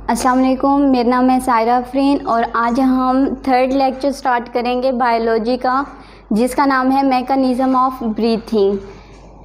अस्सलाम वालेकुम, मेरा नाम है सायरा अफरीन और आज हम थर्ड लेक्चर स्टार्ट करेंगे बायोलॉजी का, जिसका नाम है मैकेनिज़्म ऑफ ब्रीथिंग।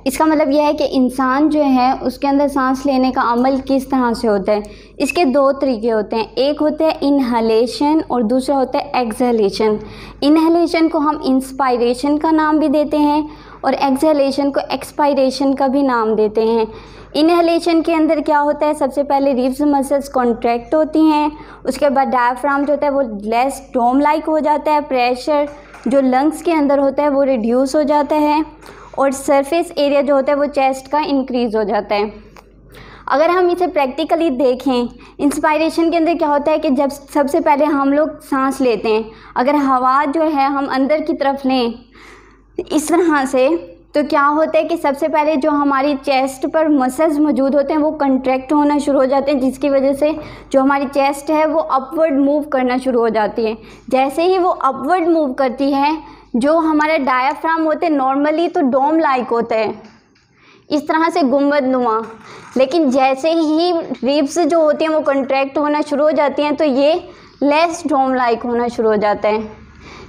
इसका मतलब यह है कि इंसान जो है उसके अंदर सांस लेने का अमल किस तरह से होता है। इसके दो तरीके होते हैं, एक होता है इनहलेशन और दूसरा होता है एक्सहेलेशन। इनहलेशन को हम इंस्पायरेशन का नाम भी देते हैं और एक्सहेलेशन को एक्सपायरेशन का भी नाम देते हैं। इनहेलेशन के अंदर क्या होता है, सबसे पहले रिब्स मसल्स कॉन्ट्रैक्ट होती हैं, उसके बाद डायफ्राम जो होता है वो लेस डोम लाइक हो जाता है, प्रेशर जो लंग्स के अंदर होता है वो रिड्यूस हो जाता है और सरफेस एरिया जो होता है वो चेस्ट का इंक्रीज़ हो जाता है। अगर हम इसे प्रैक्टिकली देखें, इंस्पायरेशन के अंदर क्या होता है कि जब सबसे पहले हम लोग सांस लेते हैं, अगर हवा जो है हम अंदर की तरफ लें इस तरह से, तो क्या होता है कि सबसे पहले जो हमारी चेस्ट पर मसल्स मौजूद होते हैं वो कंट्रैक्ट होना शुरू हो जाते हैं, जिसकी वजह से जो हमारी चेस्ट है वो अपवर्ड मूव करना शुरू हो जाती है। जैसे ही वो अपवर्ड मूव करती है, जो हमारा डायफ्राम होते हैं नॉर्मली तो डोम लाइक होता है, इस तरह से गुंबद नुमा, लेकिन जैसे ही रिब्स जो होती हैं वो कंट्रैक्ट होना शुरू हो जाती हैं तो ये लेस डोम लाइक होना शुरू हो जाता है।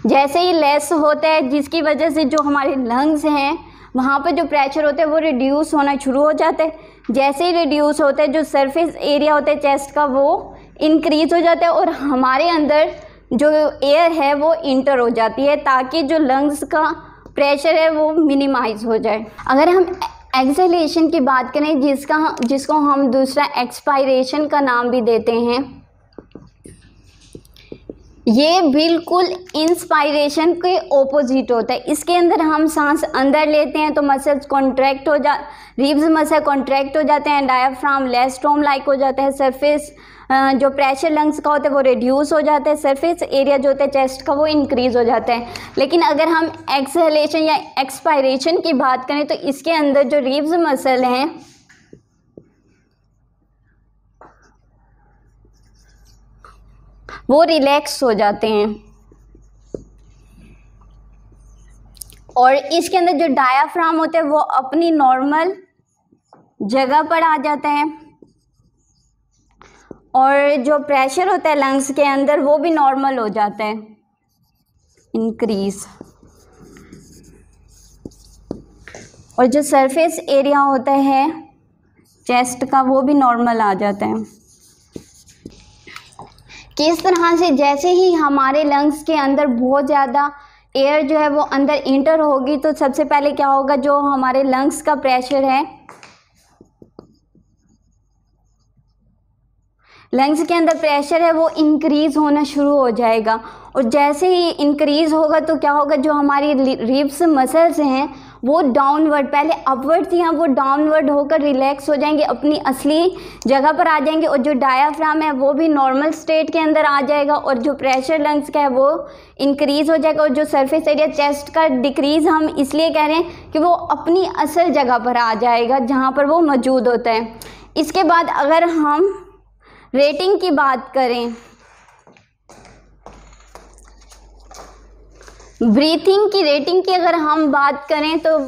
जैसे ही लेस होता है, जिसकी वजह से जो हमारे लंग्स हैं वहाँ पे जो प्रेशर होता है वो रिड्यूस होना शुरू हो जाता है। जैसे ही रिड्यूस होता है, जो सरफेस एरिया होता है चेस्ट का वो इंक्रीज़ हो जाता है और हमारे अंदर जो एयर है वो इंटर हो जाती है, ताकि जो लंग्स का प्रेशर है वो मिनिमाइज हो जाए। अगर हम एक्सहेलेशन की बात करें, जिसको हम दूसरा एक्सपायरेशन का नाम भी देते हैं, ये बिल्कुल इंस्पायरेशन के ओपोजिट होता है। इसके अंदर हम सांस अंदर लेते हैं तो मसल्स कॉन्ट्रैक्ट हो रिब्स मसल कॉन्ट्रैक्ट हो जाते हैं, डायफ्राम लेस डोम लाइक हो जाता है, सरफेस जो प्रेशर लंग्स का होता है वो रिड्यूस हो जाता है, सरफेस एरिया जो होता है चेस्ट का वो इंक्रीज़ हो जाता है। लेकिन अगर हम एक्सहेलेशन या एक्सपायरेशन की बात करें तो इसके अंदर जो रिब्स मसल हैं वो रिलैक्स हो जाते हैं और इसके अंदर जो डायाफ्राम होता है वो अपनी नॉर्मल जगह पर आ जाता है और जो प्रेशर होता है लंग्स के अंदर वो भी नॉर्मल हो जाता है, इंक्रीज। और जो सरफेस एरिया होता है चेस्ट का वो भी नॉर्मल आ जाता है। किस तरह से, जैसे ही हमारे लंग्स के अंदर बहुत ज़्यादा एयर जो है वो अंदर इंटर होगी तो सबसे पहले क्या होगा, जो हमारे लंग्स का प्रेशर है लंग्स के अंदर प्रेशर है वो इंक्रीज़ होना शुरू हो जाएगा और जैसे ही इंक्रीज़ होगा तो क्या होगा, जो हमारी रिब्स मसल्स हैं वो डाउनवर्ड, पहले अपवर्ड थी हम, वो डाउनवर्ड होकर रिलैक्स हो जाएंगे, अपनी असली जगह पर आ जाएंगे और जो डायाफ्राम है वो भी नॉर्मल स्टेट के अंदर आ जाएगा और जो प्रेशर लंग्स का है वो इंक्रीज़ हो जाएगा और जो सरफेस एरिया चेस्ट का डिक्रीज़ हम इसलिए कह रहे हैं कि वो अपनी असल जगह पर आ जाएगा जहाँ पर वो मौजूद होता है। इसके बाद अगर हम रेटिंग की बात करें, ब्रीथिंग की रेटिंग की अगर हम बात करें तो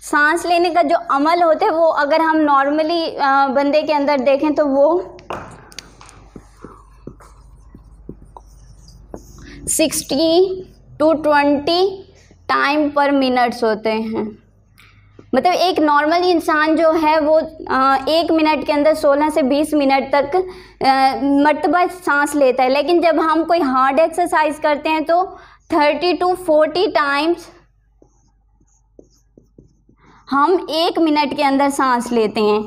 सांस लेने का जो अमल होता है वो अगर हम नॉर्मली बंदे के अंदर देखें तो वो 60 to 20 टाइम पर मिनट्स होते हैं। मतलब एक नॉर्मल इंसान जो है वो 1 मिनट के अंदर 16 से 20 मिनट तक मरतबा सांस लेता है, लेकिन जब हम कोई हार्ड एक्सरसाइज करते हैं तो 30 to 40 टाइम्स हम 1 मिनट के अंदर सांस लेते हैं।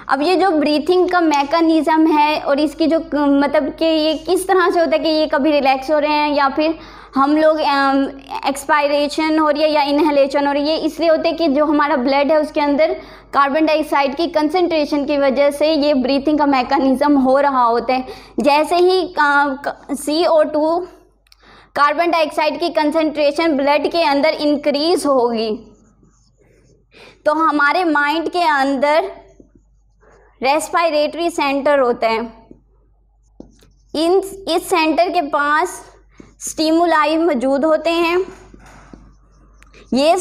अब ये जो ब्रीथिंग का मैकेनिज़्म है और इसकी जो मतलब कि ये किस तरह से होता है कि ये कभी रिलैक्स हो रहे हैं या फिर हम लोग एक्सपायरेशन हो रही है या इनहेलेशन हो रही है, इसलिए होते हैं कि जो हमारा ब्लड है उसके अंदर कार्बन डाइऑक्साइड की कंसंट्रेशन की वजह से ये ब्रीथिंग का मैकेनिज़्म हो रहा होता है। जैसे ही CO2 कार्बन डाइऑक्साइड की कंसंट्रेशन ब्लड के अंदर इंक्रीज होगी तो हमारे माइंड के अंदर रेस्पिरेटरी सेंटर होता है। इस सेंटर के पास स्टिमुलाई मौजूद होते हैं। ये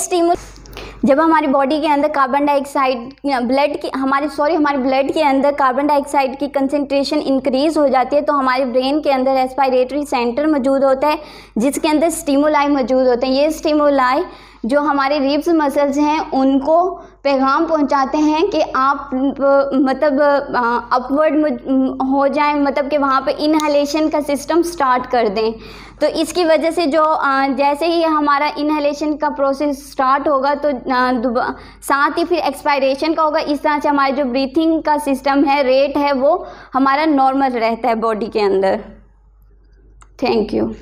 जब हमारी बॉडी के अंदर कार्बन डाइऑक्साइड हमारे ब्लड के अंदर कार्बन डाइऑक्साइड की कंसंट्रेशन इंक्रीज़ हो जाती है तो हमारे ब्रेन के अंदर रेस्पिरेटरी सेंटर मौजूद होता है जिसके अंदर स्टिमुलाई मौजूद होते हैं। ये स्टिमुलाई जो हमारे रिब्स मसल्स हैं उनको पैगाम पहुंचाते हैं कि आप मतलब अपवर्ड हो जाएं, मतलब कि वहाँ पे इनहेलेशन का सिस्टम स्टार्ट कर दें। तो इसकी वजह से जो जैसे ही हमारा इनहेलेशन का प्रोसेस स्टार्ट होगा तो साथ ही फिर एक्सपायरेशन का होगा। इस तरह से हमारे जो ब्रीथिंग का सिस्टम है, रेट है, वो हमारा नॉर्मल रहता है बॉडी के अंदर। Thank you.